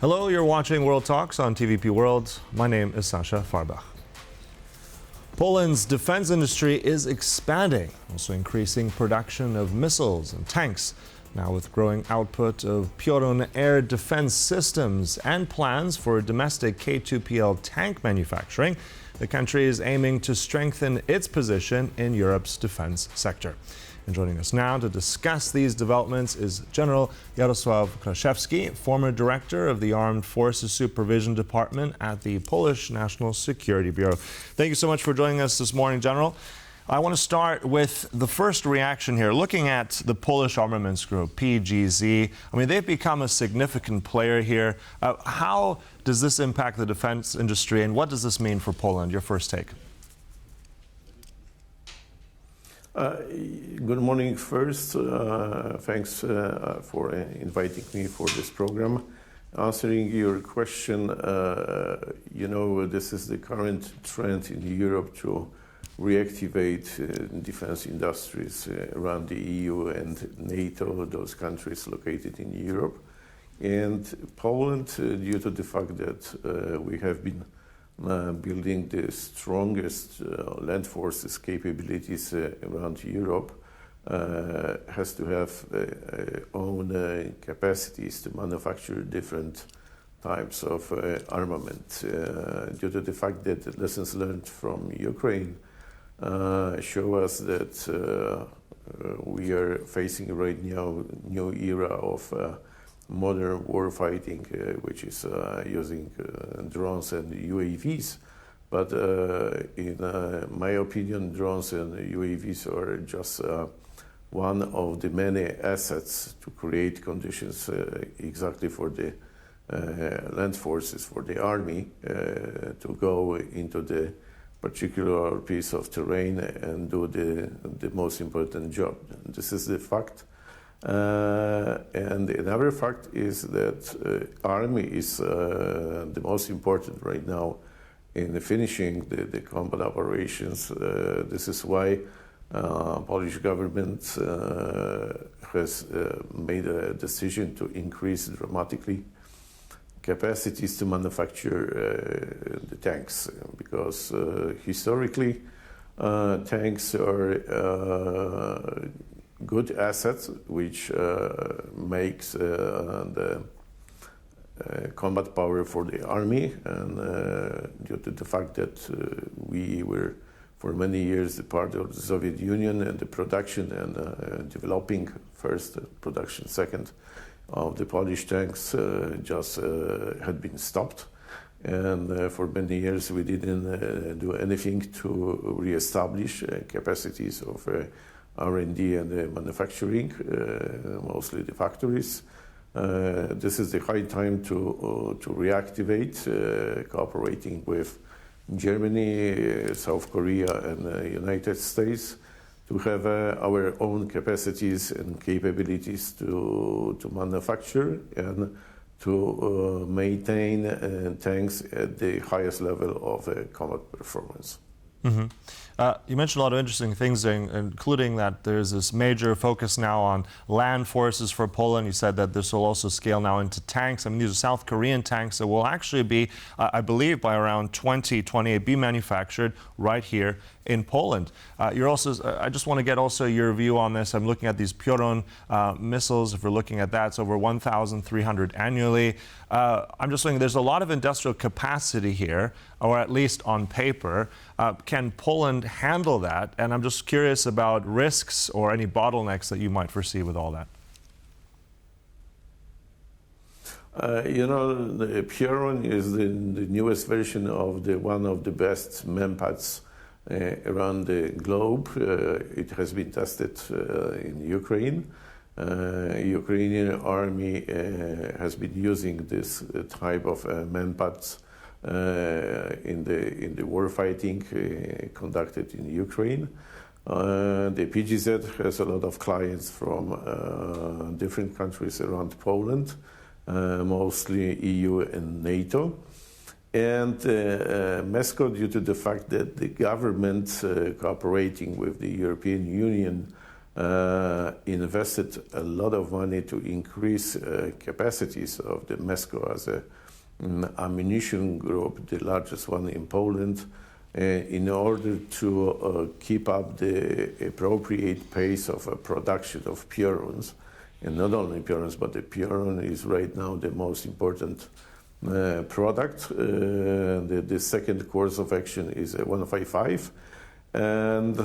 Hello, you're watching World Talks on TVP World. My name is Sasha Farbach. Poland's defense industry is expanding, also increasing production of missiles and tanks. Now with growing output of Piorun air defense systems and plans for domestic K2PL tank manufacturing, the country is aiming to strengthen its position in Europe's defense sector. And joining us now to discuss these developments is General Jarosław Kraszewski, former director of the Armed Forces Supervision Department at the Polish National Security Bureau. Thank you so much for joining us this morning, General. I want to start with the first reaction here. Looking at the Polish armaments group, PGZ, I mean, they've become a significant player here. How does this impact the defense industry, and what does this mean for Poland? Your first take. Good morning first. Thanks for inviting me for this program. Answering your question, this is the current trend in Europe to reactivate defense industries around the EU and NATO, those countries located in Europe. And Poland, due to the fact that we have been building the strongest land forces capabilities around Europe, has to have own capacities to manufacture different types of armament. Due to the fact that lessons learned from Ukraine show us that we are facing right now a new era of modern warfighting, which is using drones and UAVs. But in my opinion, drones and UAVs are just one of the many assets to create conditions exactly for the land forces, for the army, to go into the particular piece of terrain and do the most important job. This is the fact. And another fact is that army is the most important right now in finishing the combat operations. This is why Polish government has made a decision to increase dramatically capacities to manufacture the tanks, because historically tanks are good assets, which makes the combat power for the army, and due to the fact that we were for many years a part of the Soviet Union, and the production and developing first, production second of the Polish tanks just had been stopped, and for many years we didn't do anything to re-establish capacities of R&D and manufacturing, mostly the factories. This is the high time to reactivate, cooperating with Germany, South Korea, and United States, to have our own capacities and capabilities to manufacture and to maintain tanks at the highest level of combat performance. Mm-hmm. You mentioned a lot of interesting things, including that there's this major focus now on land forces for Poland. You said that this will also scale now into tanks. I mean, these are South Korean tanks that will actually be, I believe, by around 2028, be manufactured right here in Poland. You're also, I just want to get also your view on this. I'm looking at these Piorun missiles. If we're looking at that, it's over 1,300 annually. I'm just saying there's a lot of industrial capacity here, or at least on paper. Can Poland handle that? And I'm just curious about risks or any bottlenecks that you might foresee with all that. The Piorun is the newest version of one of the best MEMPADs around the globe. It has been tested in Ukraine. Ukrainian army has been using this type of MEMPADs in the warfighting conducted in Ukraine. The PGZ has a lot of clients from different countries around Poland, mostly EU and NATO. And MESCO, due to the fact that the government cooperating with the European Union invested a lot of money to increase capacities of the MESCO as a ammunition group, the largest one in Poland, in order to keep up the appropriate pace of production of Pioruns. And not only Pioruns, but the Piorun is right now the most important product. The second course of action is 155. And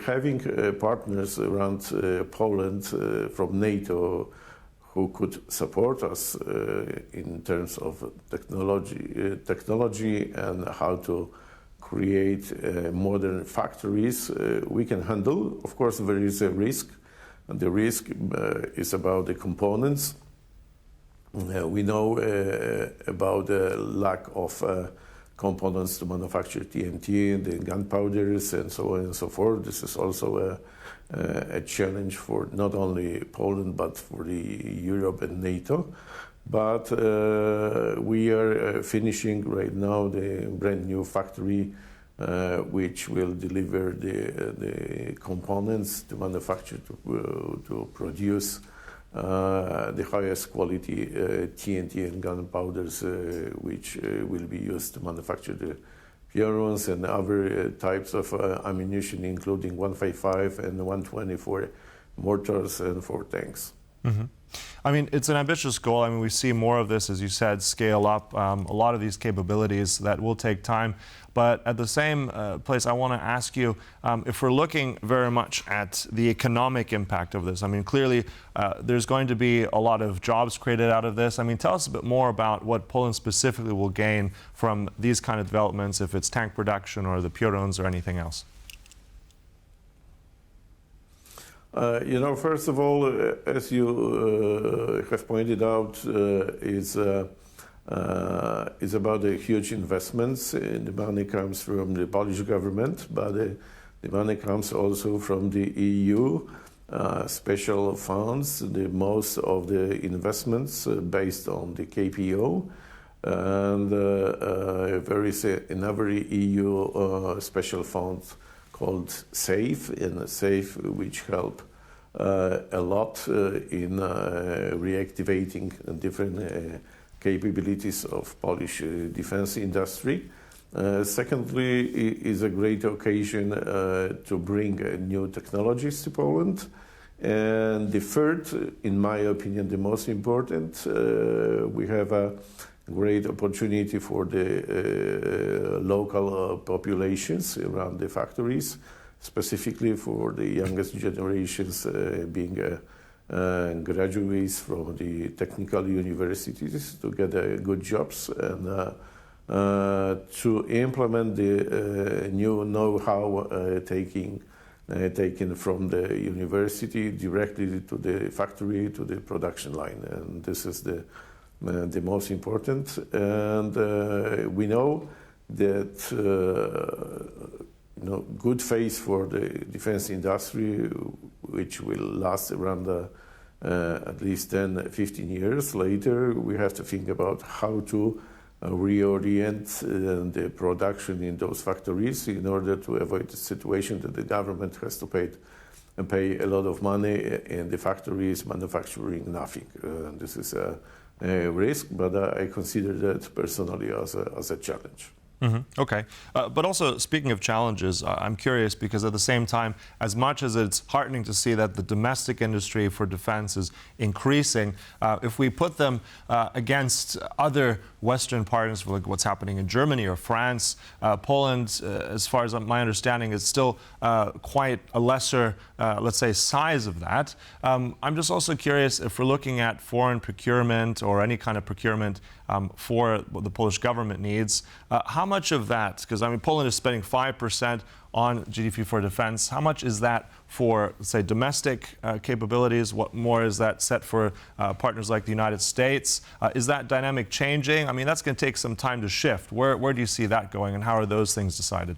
having partners around Poland from NATO who could support us in terms of technology and how to create modern factories, we can handle. Of course, there is a risk, and the risk is about the components. We know about the lack of components to manufacture TNT, the gunpowders, and so on and so forth. This is also a challenge for not only Poland, but for the Europe and NATO. But we are finishing right now the brand new factory which will deliver the components to manufacture, to produce the highest quality TNT and gunpowders, which will be used to manufacture the Pioruns and other types of ammunition, including 155 and 120 for mortars and for tanks. Mm-hmm. I mean, it's an ambitious goal. I mean, we see more of this, as you said, scale up. A lot of these capabilities that will take time. But at the same place, I want to ask you, if we're looking very much at the economic impact of this, I mean, clearly there's going to be a lot of jobs created out of this. I mean, tell us a bit more about what Poland specifically will gain from these kind of developments, if it's tank production or the Pioruns or anything else. First of all, as you have pointed out, is about the huge investments. The money comes from the Polish government, but the money comes also from the EU special funds. The most of the investments based on the KPO, and there is another EU special fund called SAFE, and SAFE which help a lot in reactivating different capabilities of Polish defense industry. Secondly, is a great occasion to bring new technologies to Poland. And the third, in my opinion, the most important, we have a great opportunity for the local populations around the factories, specifically for the youngest generations being graduates from the technical universities to get good jobs and to implement the new know-how taken from the university directly to the factory, to the production line. And this is the most important. And we know that good phase for the defense industry, which will last around at least 10-15 years later, we have to think about how to reorient the production in those factories in order to avoid the situation that the government has to pay a lot of money and the factory is manufacturing nothing. This is a risk, but I consider that personally as a challenge. Mm-hmm. Okay. But also, speaking of challenges, I'm curious because at the same time, as much as it's heartening to see that the domestic industry for defense is increasing, if we put them against other Western partners, like what's happening in Germany or France, Poland, as far as my understanding, is still quite a lesser, let's say, size of that. I'm just also curious if we're looking at foreign procurement or any kind of procurement for what the Polish government needs, how much of that, because I mean Poland is spending 5% on GDP for defense, how much is that for, let's say, domestic capabilities? What more is that set for partners like the United States? Is that dynamic changing? I mean, that's going to take some time to shift. Where do you see that going, and how are those things decided?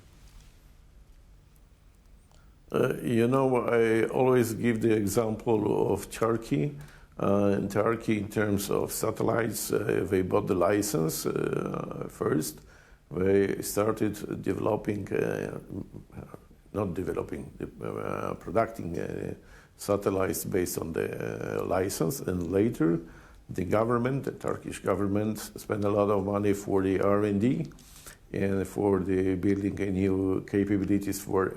I always give the example of Turkey. In Turkey, in terms of satellites, they bought the license first. They started developing not developing, producing satellites based on the license, and later the government, the Turkish government, spent a lot of money for the R&D and for the building a new capabilities for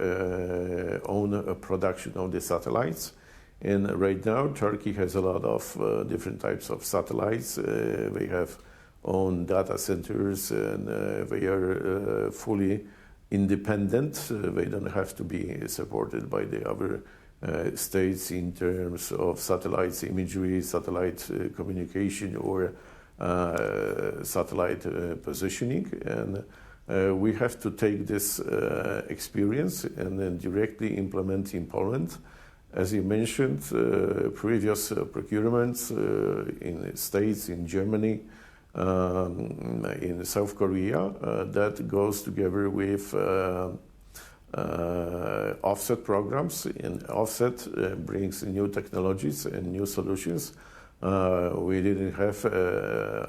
own production of the satellites. And right now, Turkey has a lot of different types of satellites. They have own data centers, and they are fully independent. They don't have to be supported by the other states in terms of satellites imagery, satellite communication, or satellite positioning. And we have to take this experience and then directly implement in Poland. As you mentioned, previous procurements in states, in Germany, in South Korea, that goes together with offset programs. And offset brings new technologies and new solutions we didn't have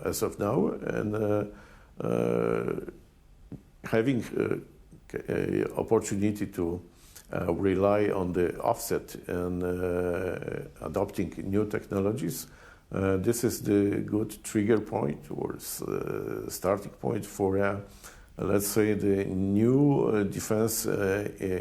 as of now. And having opportunity to rely on the offset and adopting new technologies, this is the good trigger point or starting point for, let's say, the new defense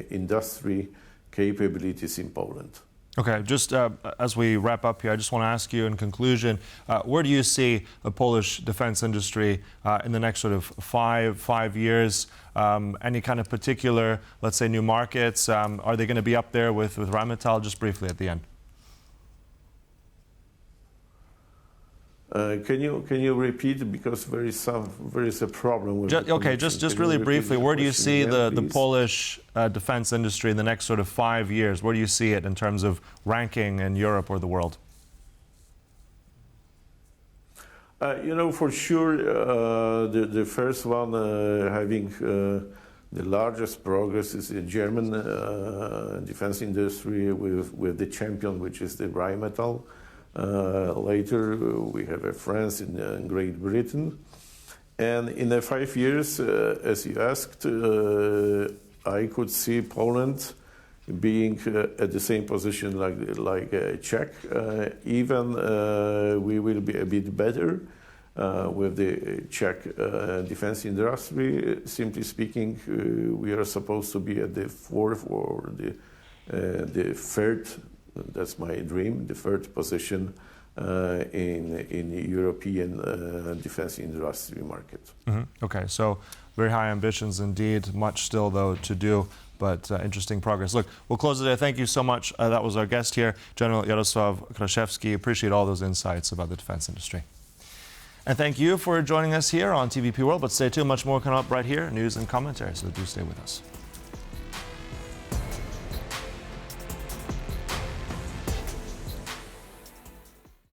industry capabilities in Poland. Okay, just as we wrap up here, I just want to ask you in conclusion, where do you see the Polish defense industry in the next sort of five years? Any kind of particular, let's say, new markets? Are they going to be up there with Rheinmetall? Just briefly at the end. Can you repeat, because there is a problem with okay, just really briefly, where do you see the Polish defense industry in the next sort of 5 years? Where do you see it in terms of ranking in Europe or the world? For sure, the first one having the largest progress is the German defense industry with the champion, which is the Rheinmetall. Later, we have France and Great Britain. And in the 5 years, as you asked, I could see Poland being at the same position like Czech. Even we will be a bit better with the Czech defense industry. Simply speaking, we are supposed to be at the fourth or the third. That's my dream, the third position in European defense industry market. Mm-hmm. Okay, so very high ambitions indeed. Much still, though, to do, but interesting progress. Look, we'll close it there. Thank you so much. That was our guest here, General Jarosław Kraszewski. Appreciate all those insights about the defense industry. And thank you for joining us here on TVP World. But stay tuned, much more coming up right here, news and commentary, so do stay with us.